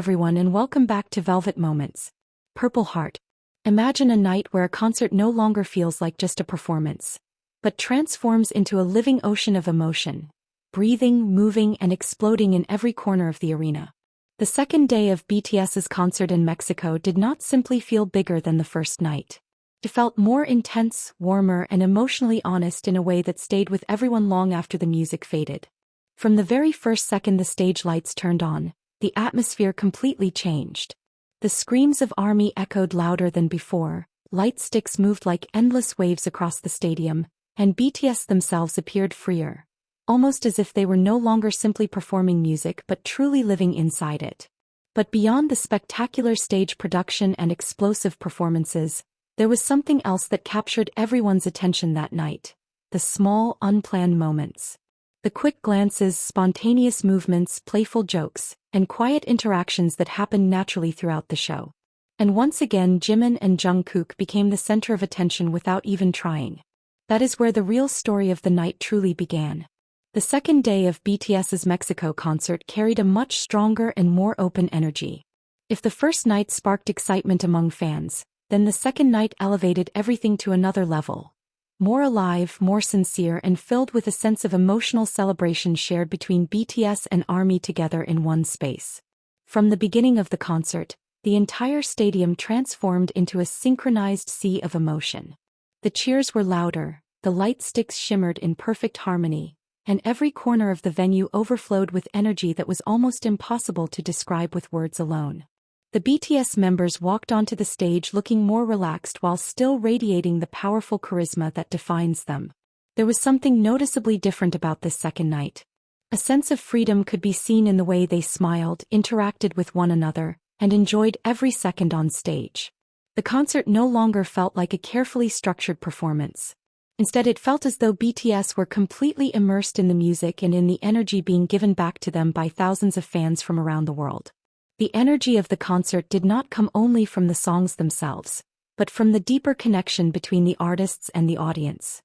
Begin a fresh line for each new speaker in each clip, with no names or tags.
everyone and welcome back to Velvet Moments. Purple Heart. Imagine a night where a concert no longer feels like just a performance, but transforms into a living ocean of emotion, breathing, moving, and exploding in every corner of the arena. The second day of BTS's concert in Mexico did not simply feel bigger than the first night. It felt more intense, warmer, and emotionally honest in a way that stayed with everyone long after the music faded. From the very first second the stage lights turned on, the atmosphere completely changed. The screams of ARMY echoed louder than before, light sticks moved like endless waves across the stadium, and BTS themselves appeared freer, almost as if they were no longer simply performing music but truly living inside it. But beyond the spectacular stage production and explosive performances, there was something else that captured everyone's attention that night: the small, unplanned moments. The quick glances, spontaneous movements, playful jokes, and quiet interactions that happened naturally throughout the show. And once again, Jimin and Jungkook became the center of attention without even trying. That is where the real story of the night truly began. The second day of BTS's Mexico concert carried a much stronger and more open energy. If the first night sparked excitement among fans, then the second night elevated everything to another level. More alive, more sincere, and filled with a sense of emotional celebration shared between BTS and ARMY together in one space. From the beginning of the concert, the entire stadium transformed into a synchronized sea of emotion. The cheers were louder, the light sticks shimmered in perfect harmony, and every corner of the venue overflowed with energy that was almost impossible to describe with words alone. The BTS members walked onto the stage looking more relaxed while still radiating the powerful charisma that defines them. There was something noticeably different about this second night. A sense of freedom could be seen in the way they smiled, interacted with one another, and enjoyed every second on stage. The concert no longer felt like a carefully structured performance. Instead, it felt as though BTS were completely immersed in the music and in the energy being given back to them by thousands of fans from around the world. The energy of the concert did not come only from the songs themselves, but from the deeper connection between the artists and the audience.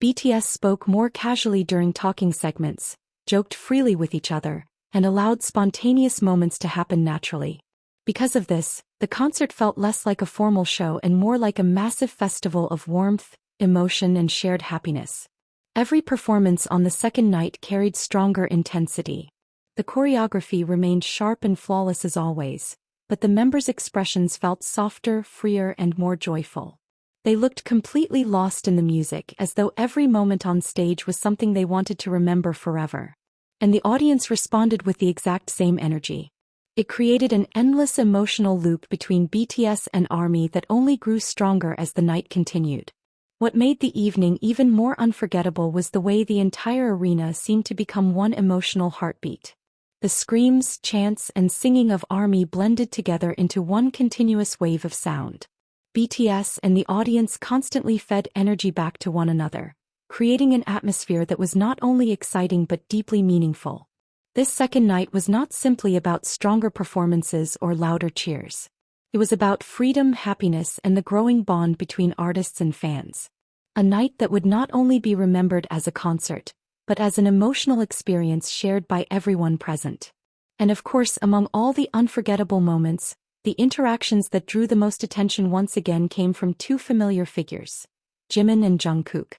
BTS spoke more casually during talking segments, joked freely with each other, and allowed spontaneous moments to happen naturally. Because of this, the concert felt less like a formal show and more like a massive festival of warmth, emotion, and shared happiness. Every performance on the second night carried stronger intensity. The choreography remained sharp and flawless as always, but the members' expressions felt softer, freer, and more joyful. They looked completely lost in the music, as though every moment on stage was something they wanted to remember forever. And the audience responded with the exact same energy. It created an endless emotional loop between BTS and ARMY that only grew stronger as the night continued. What made the evening even more unforgettable was the way the entire arena seemed to become one emotional heartbeat. The screams, chants, and singing of ARMY blended together into one continuous wave of sound. BTS and the audience constantly fed energy back to one another, creating an atmosphere that was not only exciting but deeply meaningful. This second night was not simply about stronger performances or louder cheers. It was about freedom, happiness, and the growing bond between artists and fans. A night that would not only be remembered as a concert, but as an emotional experience shared by everyone present. And of course, among all the unforgettable moments, the interactions that drew the most attention once again came from two familiar figures: Jimin and Jungkook.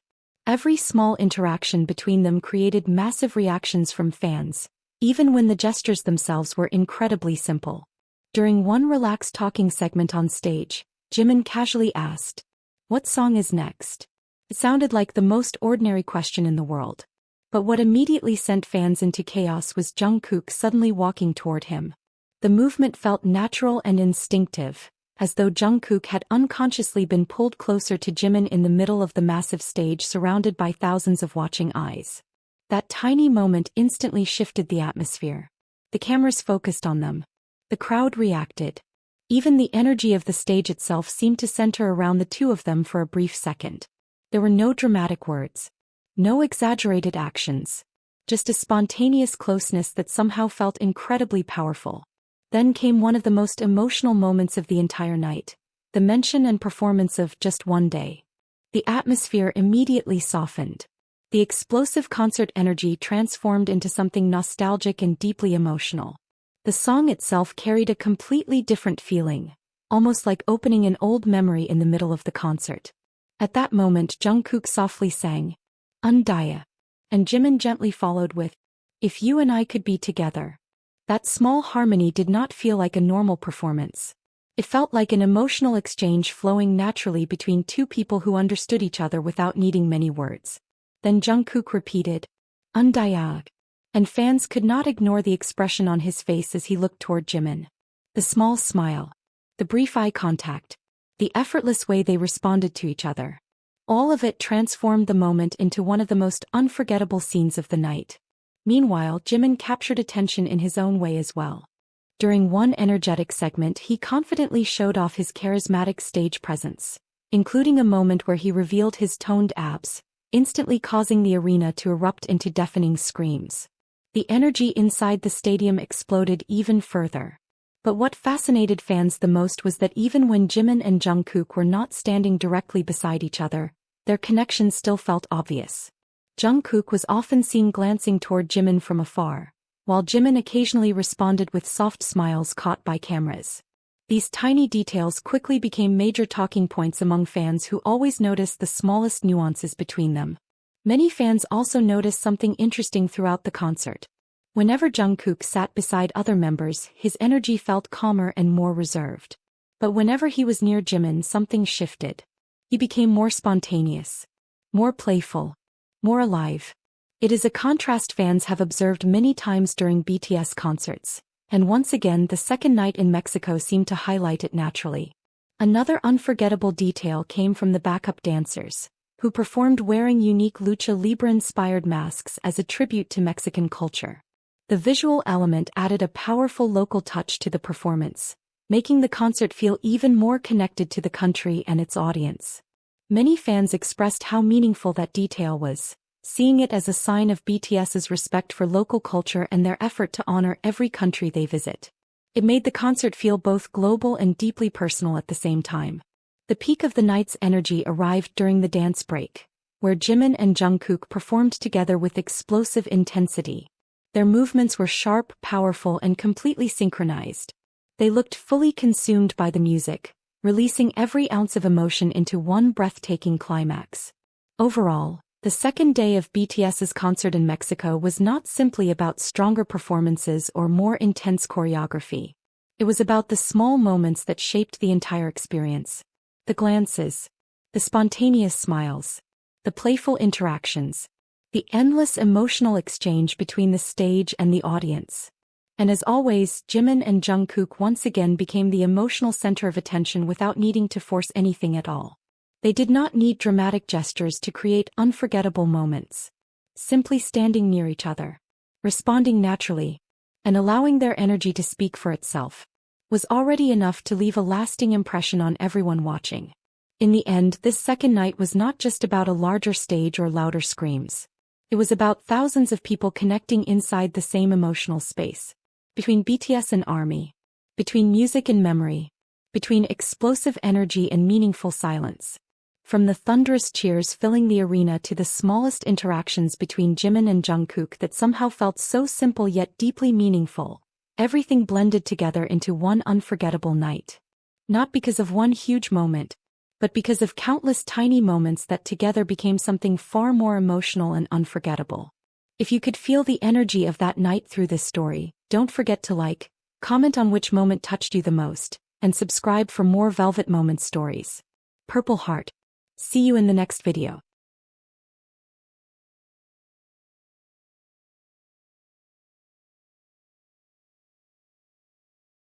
Every small interaction between them created massive reactions from fans, even when the gestures themselves were incredibly simple. During one relaxed talking segment on stage, Jimin casually asked, "What song is next?" It sounded like the most ordinary question in the world. But what immediately sent fans into chaos was Jungkook suddenly walking toward him. The movement felt natural and instinctive, as though Jungkook had unconsciously been pulled closer to Jimin in the middle of the massive stage surrounded by thousands of watching eyes. That tiny moment instantly shifted the atmosphere. The cameras focused on them. The crowd reacted. Even the energy of the stage itself seemed to center around the two of them for a brief second. There were no dramatic words. No exaggerated actions. Just a spontaneous closeness that somehow felt incredibly powerful. Then came one of the most emotional moments of the entire night: the mention and performance of "Just One Day." The atmosphere immediately softened. The explosive concert energy transformed into something nostalgic and deeply emotional. The song itself carried a completely different feeling, almost like opening an old memory in the middle of the concert. At that moment, Jungkook softly sang, "Undiaaa," and Jimin gently followed with, "If you and I could be together." That small harmony did not feel like a normal performance. It felt like an emotional exchange flowing naturally between two people who understood each other without needing many words. Then Jungkook repeated, "Undiaaa," and fans could not ignore the expression on his face as he looked toward Jimin. The small smile, the brief eye contact, the effortless way they responded to each other. All of it transformed the moment into one of the most unforgettable scenes of the night. Meanwhile, Jimin captured attention in his own way as well. During one energetic segment, he confidently showed off his charismatic stage presence, including a moment where he revealed his toned abs, instantly causing the arena to erupt into deafening screams. The energy inside the stadium exploded even further. But what fascinated fans the most was that even when Jimin and Jungkook were not standing directly beside each other, their connection still felt obvious. Jungkook was often seen glancing toward Jimin from afar, while Jimin occasionally responded with soft smiles caught by cameras. These tiny details quickly became major talking points among fans who always noticed the smallest nuances between them. Many fans also noticed something interesting throughout the concert. Whenever Jungkook sat beside other members, his energy felt calmer and more reserved. But whenever he was near Jimin, something shifted. He became more spontaneous, more playful, more alive. It is a contrast fans have observed many times during BTS concerts, and once again the second night in Mexico seemed to highlight it naturally. Another unforgettable detail came from the backup dancers, who performed wearing unique lucha libre-inspired masks as a tribute to Mexican culture. The visual element added a powerful local touch to the performance, making the concert feel even more connected to the country and its audience. Many fans expressed how meaningful that detail was, seeing it as a sign of BTS's respect for local culture and their effort to honor every country they visit. It made the concert feel both global and deeply personal at the same time. The peak of the night's energy arrived during the dance break, where Jimin and Jungkook performed together with explosive intensity. Their movements were sharp, powerful, and completely synchronized. They looked fully consumed by the music, releasing every ounce of emotion into one breathtaking climax. Overall, the second day of BTS's concert in Mexico was not simply about stronger performances or more intense choreography. It was about the small moments that shaped the entire experience. The glances, the spontaneous smiles, the playful interactions, the endless emotional exchange between the stage and the audience. And as always, Jimin and Jungkook once again became the emotional center of attention without needing to force anything at all. They did not need dramatic gestures to create unforgettable moments. Simply standing near each other, responding naturally, and allowing their energy to speak for itself, was already enough to leave a lasting impression on everyone watching. In the end, this second night was not just about a larger stage or louder screams. It was about thousands of people connecting inside the same emotional space. Between BTS and ARMY, between music and memory, between explosive energy and meaningful silence. From the thunderous cheers filling the arena to the smallest interactions between Jimin and Jungkook that somehow felt so simple yet deeply meaningful, everything blended together into one unforgettable night. Not because of one huge moment, but because of countless tiny moments that together became something far more emotional and unforgettable. If you could feel the energy of that night through this story, don't forget to like, comment on which moment touched you the most, and subscribe for more Velvet Moments stories. Purple Heart. See you in the next video.